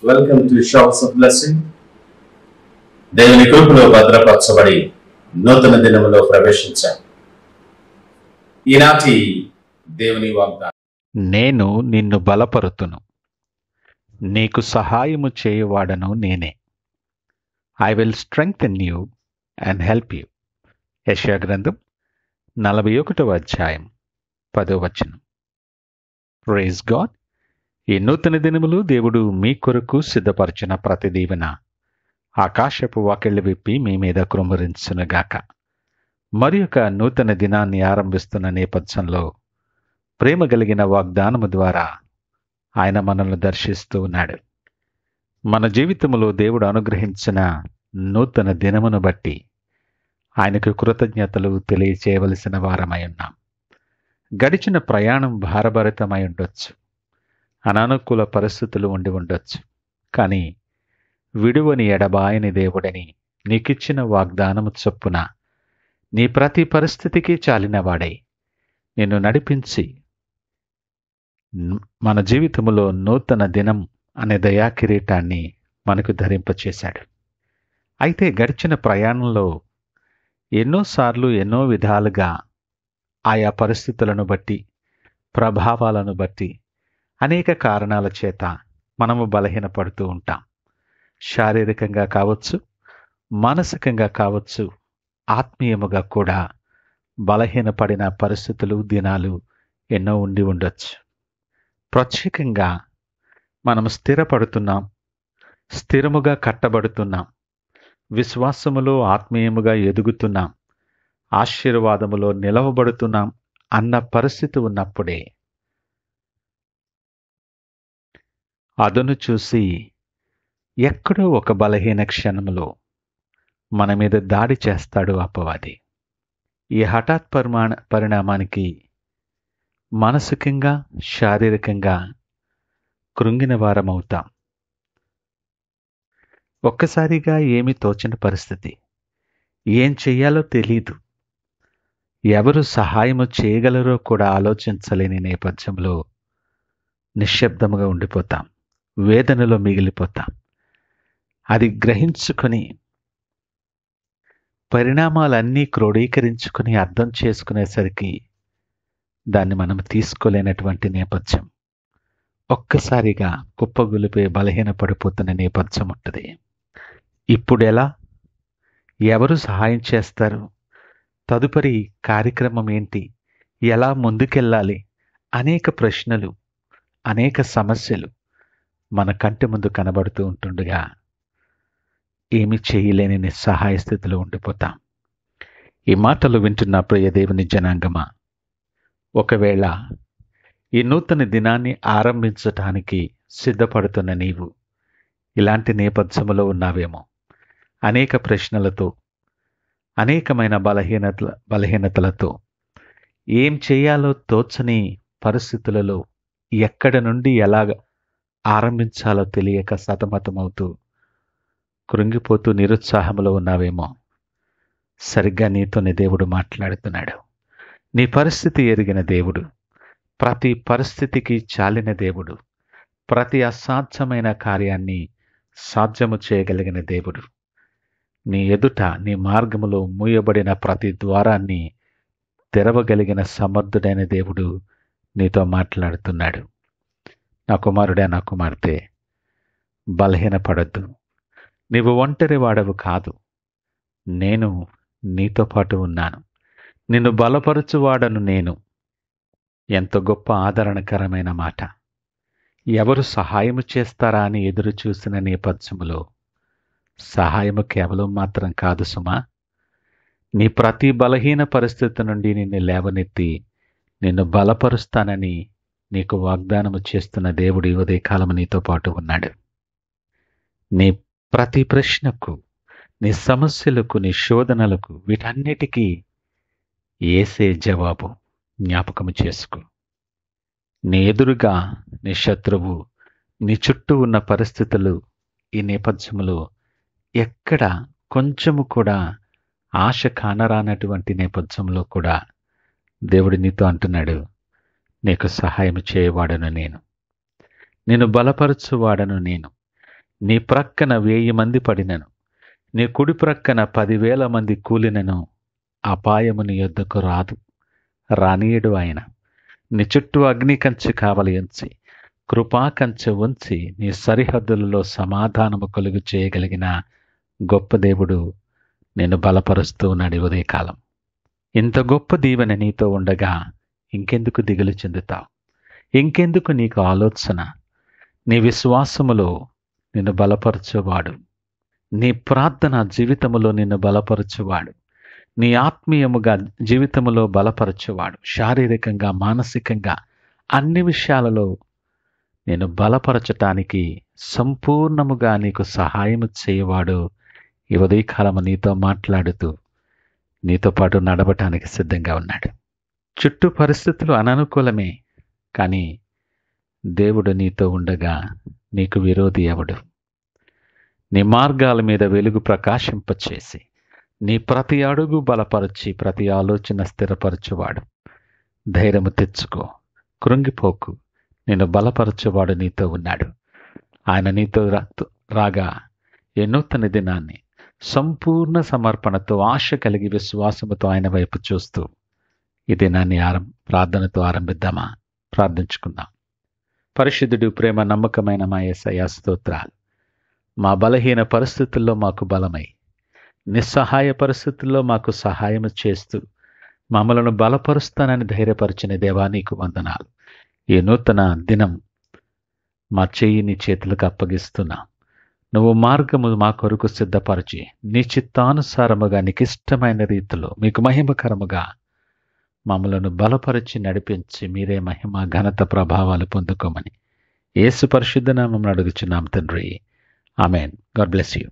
Welcome to showers of blessing. దేవుని కృపలో భద్రపరచబడి నూతన దినములో ప్రవేశించాం. ఈనాటి దేవుని వాగ్దానం, నేను నిన్ను బలపరుతును, నీకు సహాయము చేయువాడను నేనే. I will strengthen you and help you. యెషయా గ్రంథం 41వ అధ్యాయం 10వ వచనం. Praise God. ఈ నూతన దినములు దేవుడు మీ కొరకు సిద్ధపరిచిన ప్రతి దీవెన ఆకాశపు వాకిళ్లు విప్పి మీ మీద కృమ్మరించునుగాక. మరి ఒక నూతన దినాన్ని ఆరంభిస్తున్న నేపథ్యంలో ప్రేమ కలిగిన వాగ్దానము ద్వారా ఆయన మనల్ని దర్శిస్తూ ఉన్నాడు. మన జీవితంలో దేవుడు అనుగ్రహించిన నూతన దినమును బట్టి ఆయనకు కృతజ్ఞతలు తెలియచేయవలసిన వారమై ఉన్నాం. గడిచిన ప్రయాణం భారభరితమై ఉండొచ్చు, అనానుకూల పరిస్థితులు ఉండి ఉండొచ్చు. కానీ విడువని ఎడబాయని దేవుడని నీకిచ్చిన వాగ్దానము చొప్పున నీ ప్రతి పరిస్థితికి చాలినవాడై నిన్ను నడిపించి మన జీవితంలో నూతన దినం అనే దయా కిరీటాన్ని మనకు ధరింపచేశాడు. అయితే గడిచిన ప్రయాణంలో ఎన్నోసార్లు ఎన్నో విధాలుగా ఆయా పరిస్థితులను బట్టి, ప్రభావాలను బట్టి, అనేక కారణాల చేత మనము బలహీనపడుతూ ఉంటాం. శారీరకంగా కావచ్చు, మానసికంగా కావచ్చు, ఆత్మీయముగా కూడా బలహీనపడిన పరిస్థితులు, దినాలు ఎన్నో ఉండి ఉండొచ్చు. ప్రత్యేకంగా మనం స్థిరపడుతున్నాం, స్థిరముగా కట్టబడుతున్నాం, విశ్వాసములో ఆత్మీయముగా ఎదుగుతున్నాం, ఆశీర్వాదములో నిలవబడుతున్నాం అన్న పరిస్థితి ఉన్నప్పుడే అదను చూసి ఎక్కడో ఒక బలహీన క్షణంలో మన మీద దాడి చేస్తాడు అపవాది. ఈ హఠాత్ పరిణామానికి మానసికంగా, శారీరకంగా కృంగిన వారమవుతాం. ఒక్కసారిగా ఏమీ తోచని పరిస్థితి, ఏం చెయ్యాలో తెలీదు, ఎవరు సహాయము చేయగలరో కూడా ఆలోచించలేని నేపథ్యంలో నిశ్శబ్దముగా ఉండిపోతాం, వేదనలో మిగిలిపోతాం. అది గ్రహించుకొని పరిణామాలన్నీ క్రోడీకరించుకుని అర్థం చేసుకునేసరికి దాన్ని మనం తీసుకోలేనటువంటి నేపథ్యం, ఒక్కసారిగా కుప్పగొలిపే బలహీనపడిపోతున్న నేపథ్యం ఉంటుంది. ఇప్పుడెలా, ఎవరు సహాయం చేస్తారు, తదుపరి కార్యక్రమం ఏంటి, ఎలా ముందుకెళ్ళాలి, అనేక ప్రశ్నలు, అనేక సమస్యలు మన కంటి ముందు కనబడుతూ ఉంటుండగా ఏమి చేయలేని నిస్సహాయ స్థితిలో ఉండిపోతాం. ఈ మాటలు వింటున్న ప్రియ దేవుని జనాంగమా, ఒకవేళ ఈ నూతన దినాన్ని ఆరంభించటానికి సిద్ధపడుతున్న నీవు ఇలాంటి నేపథ్యంలో ఉన్నావేమో. అనేక ప్రశ్నలతో, అనేకమైన బలహీనతలతో, ఏం చేయాలో తోచని పరిస్థితులలో ఎక్కడ నుండి ఎలాగ ఆరంభించాలో తెలియక సతమతమవుతూ కృంగిపోతూ నిరుత్సాహంలో ఉన్నావేమో. సరిగ్గా నీతోనే దేవుడు మాట్లాడుతున్నాడు. నీ పరిస్థితి ఎరిగిన దేవుడు, ప్రతి పరిస్థితికి చాలిన దేవుడు, ప్రతి అసాధ్యమైన కార్యాన్ని సాధ్యము చేయగలిగిన దేవుడు, నీ ఎదుట నీ మార్గములో మూయబడిన ప్రతి ద్వారాన్ని తెరవగలిగిన సమర్థుడైన దేవుడు నీతో మాట్లాడుతున్నాడు. నా కుమారుడే, నా కుమార్తె, బలహీనపడద్దు. నీవు ఒంటరి వాడవు కాదు, నేను నీతో పాటు ఉన్నాను, నిన్ను బలపరచువాడను నేను. ఎంత గొప్ప ఆదరణకరమైన మాట. ఎవరు సహాయము చేస్తారా అని ఎదురు చూసిన నేపథ్యములో సహాయము కేవలం మాత్రం కాదు సుమా, నీ ప్రతి బలహీన పరిస్థితి నుండి నిన్ను లేవనెత్తి నిన్ను బలపరుస్తానని నీకు వాగ్దానము చేస్తున్న దేవుడు ఈ ఉదయకాలము నీతో పాటు ఉన్నాడు. నీ ప్రతి ప్రశ్నకు, నీ సమస్యలకు, నీ శోధనలకు, వీటన్నిటికీ యేసే జవాబు. జ్ఞాపకము చేసుకో. నీ ఎదురుగా నీ శత్రువు, నీ చుట్టూ ఉన్న పరిస్థితులు ఈ నేపథ్యంలో ఎక్కడ కొంచెము కూడా ఆశ కానరానటువంటి నేపథ్యంలో కూడా దేవుడు నీతో అంటున్నాడు, నీకు సహాయం చేయవాడను నేను, నిన్ను బలపరచువాడను నేను, నీ ప్రక్కన 1000 మంది పడినను, నీ కుడి ప్రక్కన 10,000 మంది కూలినను, అపాయము నీ యొద్దకు రాదు, రానీయుడు ఆయన. నీ చుట్టూ అగ్ని కంచె కావలి ఉంచి, కృపా కంచె ఉంచి, నీ సరిహద్దులలో సమాధానము కలుగు చేయగలిగిన గొప్ప దేవుడు నిన్ను బలపరుస్తూ ఉన్నాడు ఈ ఉదయకాలం. ఇంత గొప్ప దీవెన నీతో ఉండగా ఇంకెందుకు దిగులు చెందుతావు? ఇంకెందుకు నీకు ఆలోచన? నీ విశ్వాసములో నిన్ను బలపరచువాడు, నీ ప్రార్థన జీవితములో నిన్ను బలపరచువాడు, నీ ఆత్మీయముగా జీవితములో బలపరచువాడు, శారీరకంగా మానసికంగా అన్ని విషయాలలో నేను బలపరచటానికి సంపూర్ణముగా నీకు సహాయము చేయవాడు ఈ ఉదయకాలము నీతో మాట్లాడుతూ నీతో పాటు నడవటానికి సిద్ధంగా ఉన్నాడు. చుట్టూ పరిస్థితులు అననుకూలమే, కానీ దేవుడు నీతో ఉండగా నీకు విరోధి ఎవడు? నీ మార్గాల మీద వెలుగు ప్రకాశింపచేసి నీ ప్రతి అడుగు బలపరచి ప్రతి ఆలోచన స్థిరపరచువాడు. ధైర్యము తెచ్చుకో, కృంగిపోకు, నిన్ను బలపరచువాడు నీతో ఉన్నాడు. ఆయన నీతో రాగా ఈ నూతన దినాన్ని సంపూర్ణ సమర్పణతో, ఆశ కలిగి, విశ్వాసముతో ఆయన వైపు చూస్తూ ఈ దినాన్ని ప్రార్థనతో ఆరంభిద్దామా? ప్రార్థించుకుందాం. పరిశుద్ధుడు, ప్రేమ నమ్మకమైన మా యేసయ్యా స్తోత్రాలు. మా బలహీన పరిస్థితుల్లో మాకు బలమై, నిస్సహాయ పరిస్థితుల్లో మాకు సహాయం చేస్తూ మమ్మలను బలపరుస్తానని ధైర్యపరిచిన దేవా నీకు వందనాలు. ఈ నూతన దినం మా చెయ్యి నీ చేతులకు అప్పగిస్తున్నా. నువ్వు మార్గము మా కొరకు సిద్ధపరిచి నీ చిత్తానుసారముగా నీకు ఇష్టమైన రీతిలో మీకు మహిమకరముగా మమ్మలను బలపరిచి నడిపించి మీరే మహిమ ఘనత ప్రభావాలు పొందుకోమని యేసు పరిశుద్ధ నామమున అడుగుచున్నాం తండ్రి. ఆమెన్. God bless you.